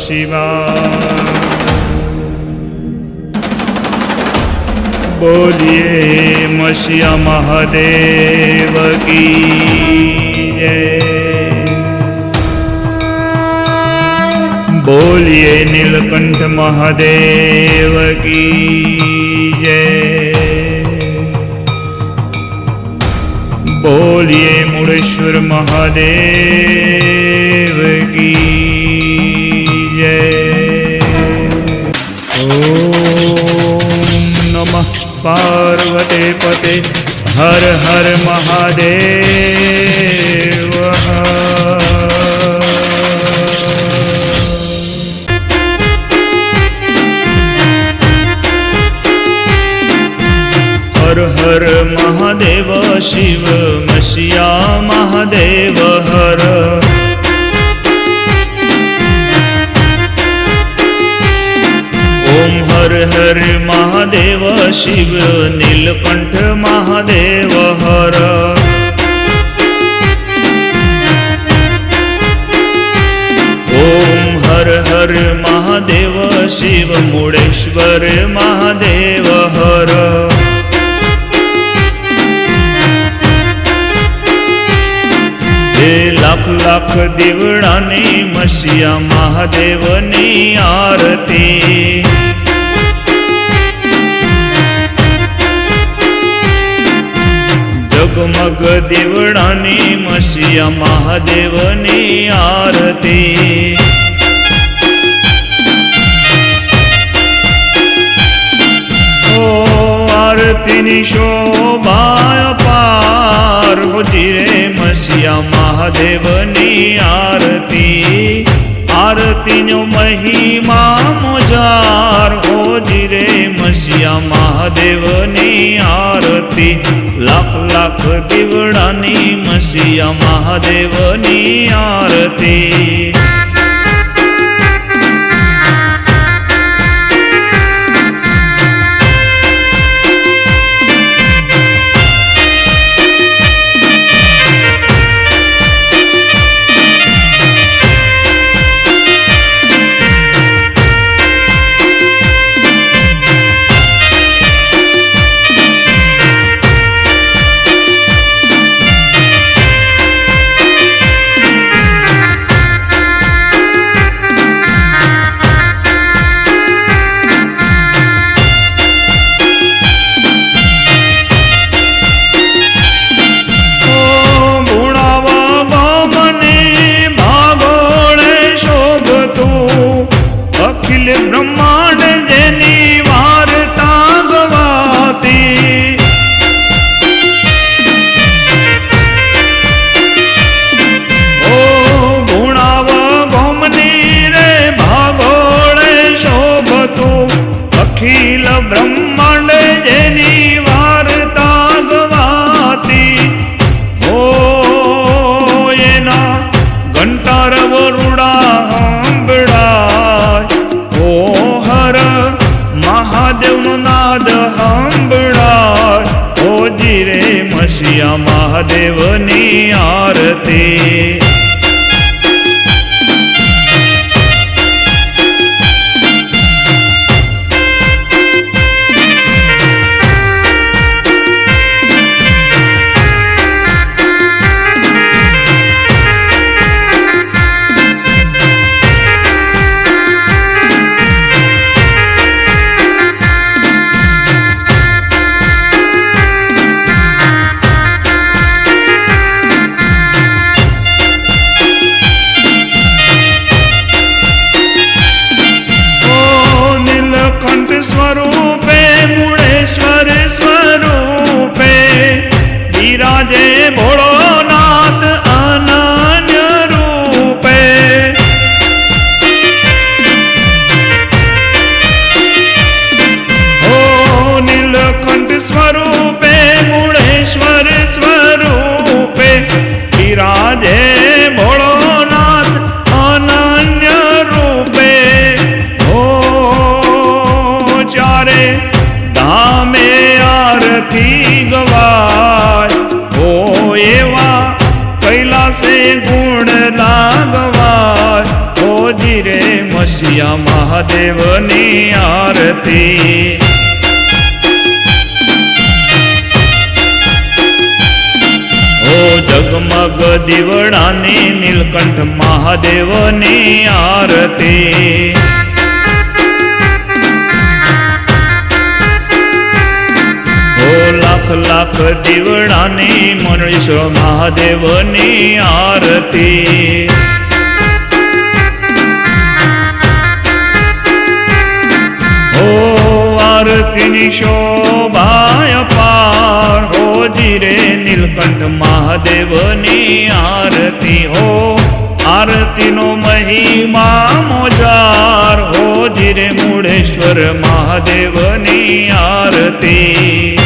શિવાય. બોલીએ મશિયા મહાદેવ કી જય. બોલીએ નીલકંઠ મહાદેવ કી જય. બોલીએ મુળેશ્વર મહાદેવ કી જય. ઓમ નમઃ પાર્વતે પતે હર હર મહાદેવ. હર હર મહાદેવ શિવ મશિયા મહાદેવ હર. ઓમ હર હર મહાદેવ શિવ નીલકંઠ મહાદેવ હર. ઓમ હર હર મહાદેવ શિવ મુળેશ્વર મહાદેવ હર. લાખ લાખ દીવડાની મશિયા મહાદેવની આરતી. જગમગ દીવડાની મશિયા મહાદેવની આરતી. ઓ આરતીની શોભા પાર હોતી રે મશિયા મહાદેવની આરતી. આરતીનો મહિમા મોજાર હોતી રે મશિયા મહાદેવની આરતી. લાખ લાખ દીવડાની મશિયા મહાદેવની આરતી. બ્રહ્માંડ જેની વાર્તા ગવાતી. ઓ ગુણાવ ગોમની રે ભાગોળે શોભતું. અખિલ બ્રહ્માંડ જેની વાર્તા ગવાતી. ઓ એના ઘંટાર વરુડા મહાદેવનો નાદ સાંભળાય. હોજી રે મશિયા મહાદેવની આરતી. મસીયા મહાદેવની આરતી. ઓ જગમગ દીવડાની નીલકંઠ મહાદેવની આરતી. ઓ લાખ લાખ દીવડાની મંડળેશ્વર મહાદેવની આરતી. ઓ આરતીની શોભાય પાર હોજી રે નીલકંઠ મહાદેવની આરતી. હો આરતીનો મહિમા મોજાર હોજી રે મુળેશ્વર મહાદેવની આરતી.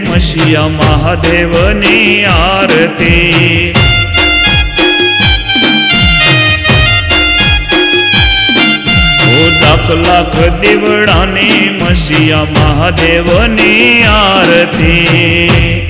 મસીયા મહાદેવની આરતી. ઓ લાખ લાખ દીવડાની મસીયા મહાદેવની આરતી.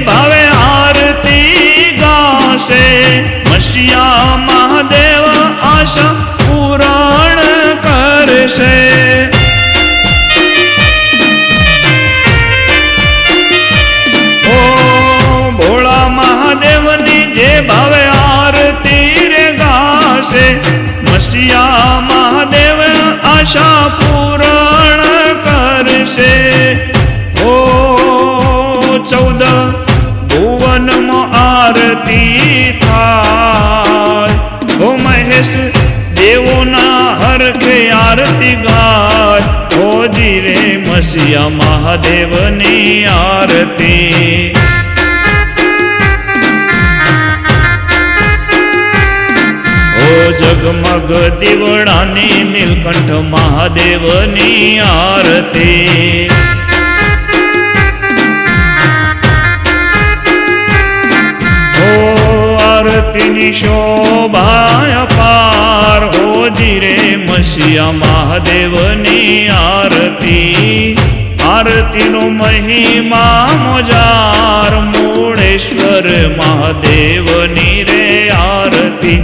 ભાવે આરતી ગાશે મસીયા મહાદેવ આશા પૂરણ કરશે. ઓ ભોળા મહાદેવની જે ભાવે આરતી રે ગાશે મસીયા મહાદેવ આશા પૂરણ કરશે. ઓ 14 ભુવનમાં આરતી થાય. ઓ મહેશ દેવોના હરખે આરતી ગાય હોજી રે મસીયા મહાદેવની આરતી. ઓ જગમગ દીવડાની નીલકંઠ મહાદેવની આરતી. આરતીની શોભાય પાર હોજી રે મસીયા મહાદેવની આરતી. આરતીનો મહિમા મોજાર મૂળેશ્વર મહાદેવની રે આરતી.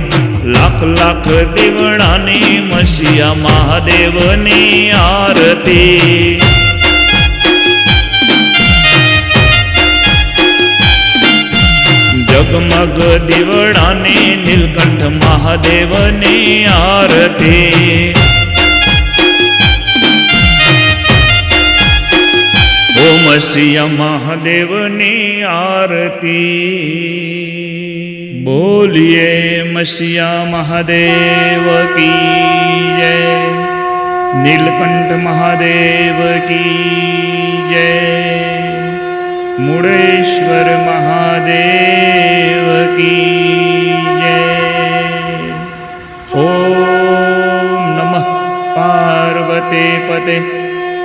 લાખ લાખ દીવડાની મસીયા મહાદેવની આરતી. જગમગ દીવડાની નીલકંઠ મહાદેવની આરતી. ઓ મસીહા મહાદેવની આરતી બોલીએ મસીહા મહાદેવ કી જય નીલકંઠ મહાદેવ કી જય મુળેશ્વર મહાદેવ કી જય ઓમ નમઃ પાર્વતી પતે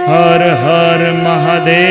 હર હર મહાદેવ